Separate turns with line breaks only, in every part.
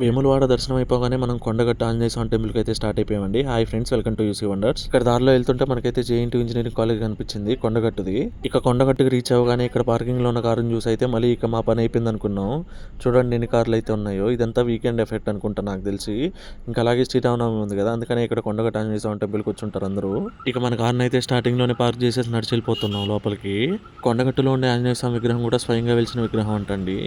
వేములవాడ దర్శనం అయిపోగానే మనం కొండగట్టు ఆంజనేయ స్వామి టెంపుల్కి అయితే స్టార్ట్ అయిపోయామండి. Hi friends, welcome to UC wonders. ఇక్కడ దారిలో వెళ్తుంటే మనకైతే జేఎన్‌టీయూ ఇంజనీరింగ్ కాలేజ్ కనిపించింది కొండగట్టుది. ఇక కొండగట్టుకి రీచ్ అవ్వగానే ఇక్కడ పార్కింగ్లో ఉన్న కారుని చూసి అయితే మళ్ళీ ఇక మా పని అయిపోయింది అనుకున్నాం. చూడండి ఎన్ని కార్లు అయితే ఉన్నాయో. ఇదంతా వీకెండ్ ఎఫెక్ట్ అనుకుంటా నాకు తెలిసి. ఇంకా అలాగే శ్రీరామనవమి ఉంది కదా, అందుకనే ఇక్కడ కొండగట్టు ఆంజనేయ స్వామి టెంపుల్కి వచ్చి ఉంటారు అందరూ. ఇక మన కార్ని అయితే స్టార్టింగ్లోనే పార్క్ చేసేసి నడిచి వెళ్ళిపోతున్నాం లోపలికి. కొండగట్టులో ఉండే ఆంజనేయ స్వామి విగ్రహం కూడా స్వయంగా వెలిసిన విగ్రహం అంటండి.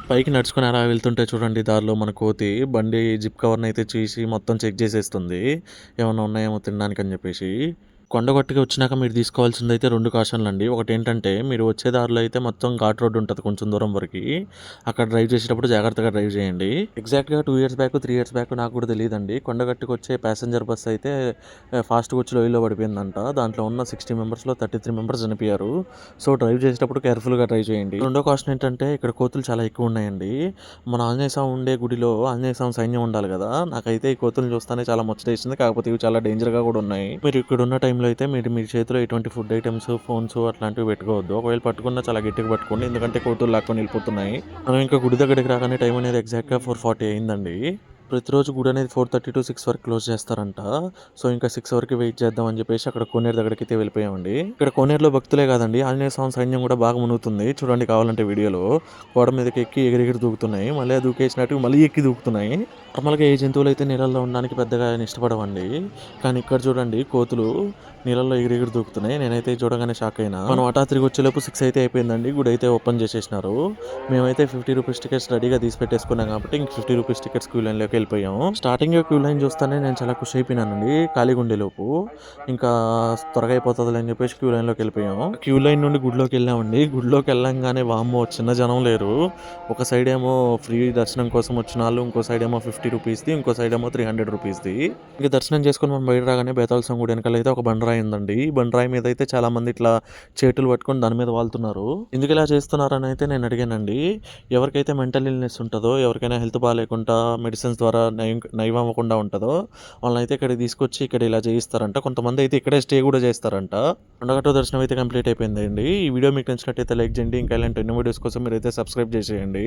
పైకి నడుచుకొని అలా వెళ్తుంటే చూడండి, దారిలో మన కోతి బండి జిప్ కవర్ని అయితే చూసి మొత్తం చెక్ చేసేస్తుంది, ఏమన్నా ఉన్నాయేమో తినడానికి అని చెప్పేసి. కొండగట్టుకి వచ్చినాక మీరు తీసుకోవాల్సింది అయితే 2 కాషన్లు అండి. ఒకటి ఏంటంటే, మీరు వచ్చే దారిలో అయితే మొత్తం ఘాట్ రోడ్ ఉంటుంది కొంచెం దూరం వరకు. అక్కడ డ్రైవ్ చేసేటప్పుడు జాగ్రత్తగా డ్రైవ్ చేయండి. ఎగ్జాక్ట్గా 2 ఇయర్స్ బ్యాక్ 3 ఇయర్స్ బ్యాక్ నాకు కూడా తెలియదండి, కొండగట్టుకు వచ్చే ప్యాసింజర్ బస్ అయితే ఫాస్ట్గా వచ్చి లోయలో పడిపోయిందంట. దాంట్లో ఉన్న 60 మెంబర్స్లో 33 మెంబర్స్ చనిపోయారు. సో డ్రైవ్ చేసేటప్పుడు కేర్ఫుల్గా డ్రైవ్ చేయండి. రెండో కాషన్ ఏంటంటే, ఇక్కడ కోతులు చాలా ఎక్కువ ఉన్నాయండి. మన ఆంజనేయ స్వామి ఉండే గుడిలో ఆంజనేయ స్వామి సైన్యం ఉండాలి కదా, నాకైతే ఈ కోతులను చూస్తానే చాలా ముచ్చటేసింది. కాకపోతే ఇవి చాలా డేంజర్గా కూడా ఉన్నాయి. మీరు ఇక్కడ ఉన్న టైంలో అయితే మీరు మీ చేతిలో ఎటువంటి ఫుడ్ ఐటమ్స్, ఫోన్స్ అట్లాంటివి పెట్టుకోవద్దు. ఒకవేళ పట్టుకున్నా చాలా గట్టిగా పట్టుకోండి, ఎందుకంటే కోతులు లాక్కొని వెళ్ళిపోతున్నాయి. మనం ఇంకా గుడి దగ్గరికి రాగానే టైం అనేది ఎగ్జాక్ట్గా 4:40 అయిందండి. ప్రతిరోజు గుడి అనేది 4:30 to 6 వరకు క్లోజ్ చేస్తారంట. సో ఇంకా 6 వరకు వెయిట్ చేద్దాం అని చెప్పేసి అక్కడ కోనేరు దగ్గరికి అయితే వెళ్ళిపోయామండి. ఇక్కడ కోనేరులో భక్తులే కాదండి, ఆంజనేయ స్వామి సైన్యం కూడా బాగా మునుగుతుంది. చూడండి కావాలంటే వీడియోలో. గోడ మీదకి ఎక్కి ఎగిరెగిరి దూకుతున్నాయి, మళ్ళీ దూకేసినట్టు మళ్ళీ ఎక్కి దూకుతున్నాయి. నార్మల్గా ఏ జంతువులు అయితే నీళ్ళల్లో ఉండడానికి పెద్దగా ఇష్టపడవండి, కానీ ఇక్కడ చూడండి కోతులు నీళ్ళల్లో ఎగిరెగిరి దూకుతున్నాయి. నేనైతే చూడగానే షాక్ అయినా. మనం అటా తిరిగి వచ్చేలోపు 6 అయితే అయిపోయిందండి. గుడి అయితే ఓపెన్ చేసేసినారు. మేమైతే 50 రూపీస్ టికెట్స్ రెడీగా తీసి పెట్టేసుకున్నాం కాబట్టి ఇంక 50 రూపీస్ టికెట్స్ క్యూ లైన్లోకి వెళ్ళిపోయాము. స్టార్టింగ్ క్యూ లైన్ చూస్తానే నేను చాలా ఖుషి అయిపోయినానండి. ఖాళీగా ఉండేలోపు ఇంకా త్వరగా అయిపోతుంది అని చెప్పేసి క్యూ లైన్లోకి వెళ్ళిపోయాము. క్యూ లైన్ నుండి గుడిలోకి వెళ్ళామండి. గుడిలోకి వెళ్ళంగానే వామ్మో చిన్న జనం లేరు. ఒక సైడ్ ఏమో ఫ్రీ దర్శనం కోసం వచ్చిన వాళ్ళు, ఇంకో సైడ్ ఏమో 50 రూపీస్ది, ఇంకో సైడ్ ఏమో 300 రూపీస్ది. ఇంకా దర్శనం చేసుకుని మనం బయట రాగానే బేతాళ స్వామి గుడి వెనకాల అయితే ఒక బండరాయి ఉందండి. ఈ బండరాయి మీద అయితే చాలా మంది ఇట్లా చేతులు పట్టుకొని దాని మీద వాళ్తున్నారు. ఎందుకు ఇలా చేస్తున్నారని అయితే నేను అడిగానండి. ఎవరికైతే మెంటల్ ఇల్నెస్ ఉంటుందో, ఎవరికైనా హెల్త్ బాగాలేకుండా మెడిసిన్స్ ద్వారా నయం అవ్వకుండా ఉంటుందో వాళ్ళని అయితే ఇక్కడ తీసుకొచ్చి ఇక్కడ ఇలా చేయిస్తారంట. కొంతమంది అయితే ఇక్కడే స్టే కూడా చేస్తారంట. కొండగట్టు దర్శనం అయితే కంప్లీట్ అయిపోయిందండి. ఈ వీడియో మీకు నచ్చినట్టయితే లైక్ చేయండి. ఇంకా ఇలాంటి ఎన్నో వీడియోస్ కోసం మీరు అయితే సబ్స్క్రైబ్ చేసేయండి.